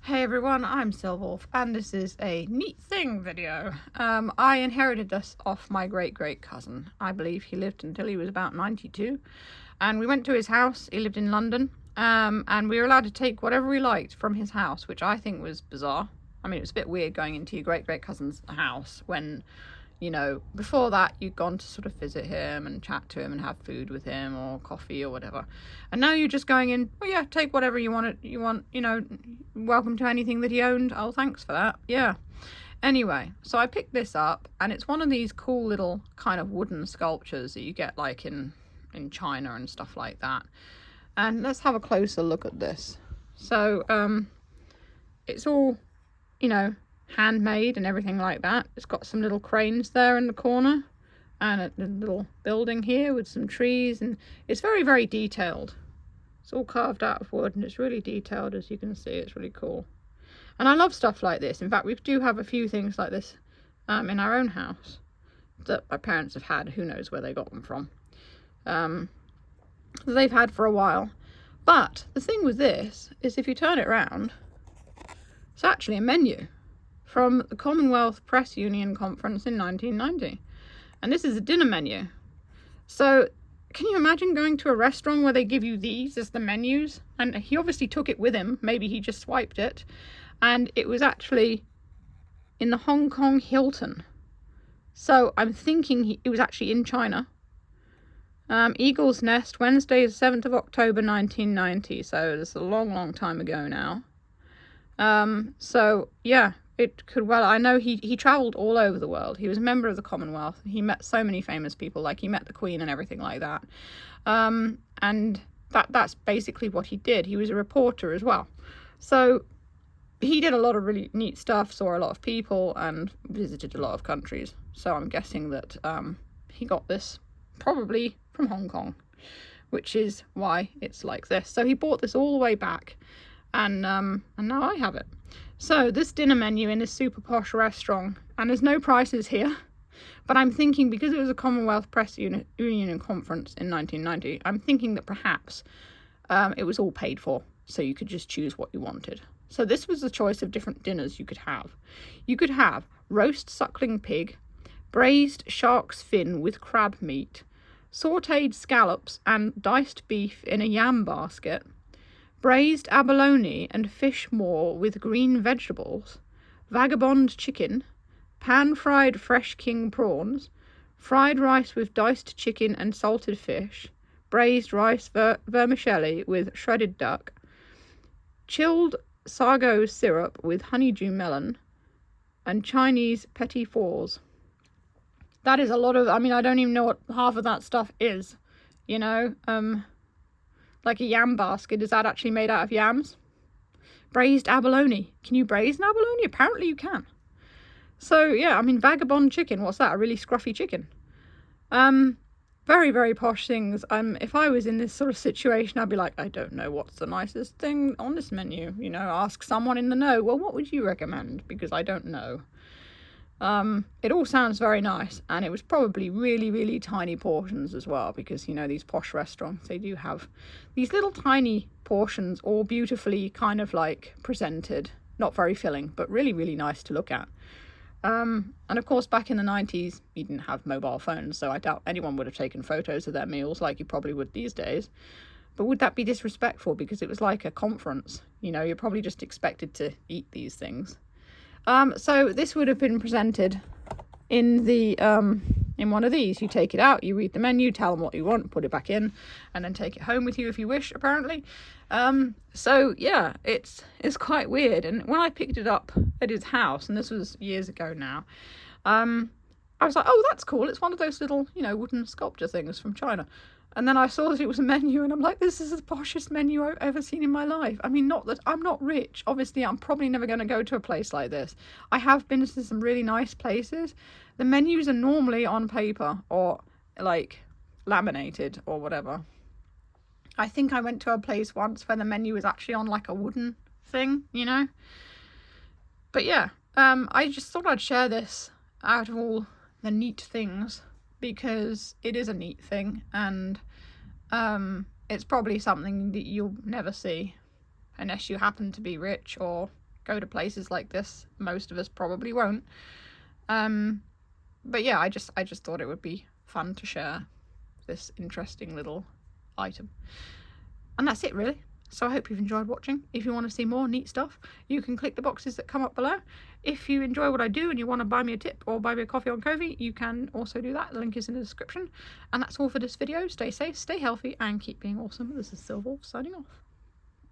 Hey everyone, I'm Silwolf, and this is a neat thing video. I inherited this off my great cousin. I believe he lived until he was about 92, and we went to his house. He lived in London, and we were allowed to take whatever we liked from his house, which I think was bizarre. I mean, it was a bit weird going into your great cousin's house when, before that you'd gone to sort of visit him and chat to him and have food with him or coffee or whatever. And now you're just going in, oh yeah, take whatever you want, welcome to anything that he owned. Oh, thanks for that. Yeah. Anyway, so I picked this up, and it's one of these cool little kind of wooden sculptures that you get like in China and stuff like that. And let's have a closer look at this. So, it's all, handmade and everything like that. It's got some little cranes there in the corner and a little building here with some trees, and it's very detailed. It's all carved out of wood and it's really detailed, as you can see. It's really cool, and I love stuff like this. In fact, we do have a few things like this in our own house that my parents have had. Who knows where they got them from. They've had for a while. But the thing with this is, if you turn it around, it's actually a menu from the Commonwealth Press Union Conference in 1990. And this is a dinner menu. So can you imagine going to a restaurant where they give you these as the menus? And he obviously took it with him. Maybe he just swiped it. And it was actually in the Hong Kong Hilton. So I'm thinking it was actually in China. Eagle's Nest, Wednesday, the 7th of October, 1990. So it's a long time ago now. So yeah, it could well. I know he travelled all over the world. He was a member of the Commonwealth. He met so many famous people, like he met the Queen and everything like that. And that's basically what he did. He was a reporter as well. So he did a lot of really neat stuff, saw a lot of people, and visited a lot of countries. So I'm guessing that he got this probably from Hong Kong, which is why it's like this. So he bought this all the way back, and now I have it. So this dinner menu in this super posh restaurant, and there's no prices here, but I'm thinking, because it was a Commonwealth Press Union Conference in 1990, I'm thinking that perhaps it was all paid for, so you could just choose what you wanted. So this was the choice of different dinners you could have. You could have roast suckling pig, braised shark's fin with crab meat, sautéed scallops and diced beef in a yam basket, braised abalone and fish maw with green vegetables, vagabond chicken, pan-fried fresh king prawns, fried rice with diced chicken and salted fish, braised rice vermicelli with shredded duck, chilled sago syrup with honeydew melon, and Chinese petit fours. That is a lot of, I don't even know what half of that stuff is, like a yam basket. Is that actually made out of yams? Braised abalone. Can you braise an abalone? Apparently you can. So yeah, vagabond chicken. What's that? A really scruffy chicken. Very posh things. If I was in this sort of situation, I'd be like, I don't know what's the nicest thing on this menu. Ask someone in the know. Well, what would you recommend? Because I don't know. It all sounds very nice, and it was probably really tiny portions as well, because these posh restaurants, they do have these little tiny portions, all beautifully kind of like presented, not very filling, but really nice to look at. And of course, back in the 90s, you didn't have mobile phones, so I doubt anyone would have taken photos of their meals like you probably would these days. But would that be disrespectful? Because it was like a conference, you're probably just expected to eat these things. So this would have been presented in in one of these. You take it out, you read the menu, tell them what you want, put it back in, and then take it home with you if you wish, apparently. So yeah, it's quite weird. And when I picked it up at his house, and this was years ago now, I was like, oh, that's cool. It's one of those little, wooden sculpture things from China. And then I saw that it was a menu, and I'm like, this is the poshest menu I've ever seen in my life. Not that I'm not rich. Obviously, I'm probably never going to go to a place like this. I have been to some really nice places. The menus are normally on paper or like laminated or whatever. I think I went to a place once where the menu was actually on like a wooden thing, But yeah, I just thought I'd share this out of all the neat things, because it is a neat thing, and it's probably something that you'll never see unless you happen to be rich or go to places like this. Most of us probably won't. But yeah, I just thought it would be fun to share this interesting little item. And that's it, really. So I hope you've enjoyed watching. If you want to see more neat stuff, you can click the boxes that come up below. If you enjoy what I do and you want to buy me a tip or buy me a coffee on Ko-fi, you can also do that. The link is in the description. And that's all for this video. Stay safe, stay healthy, and keep being awesome. This is Silver signing off.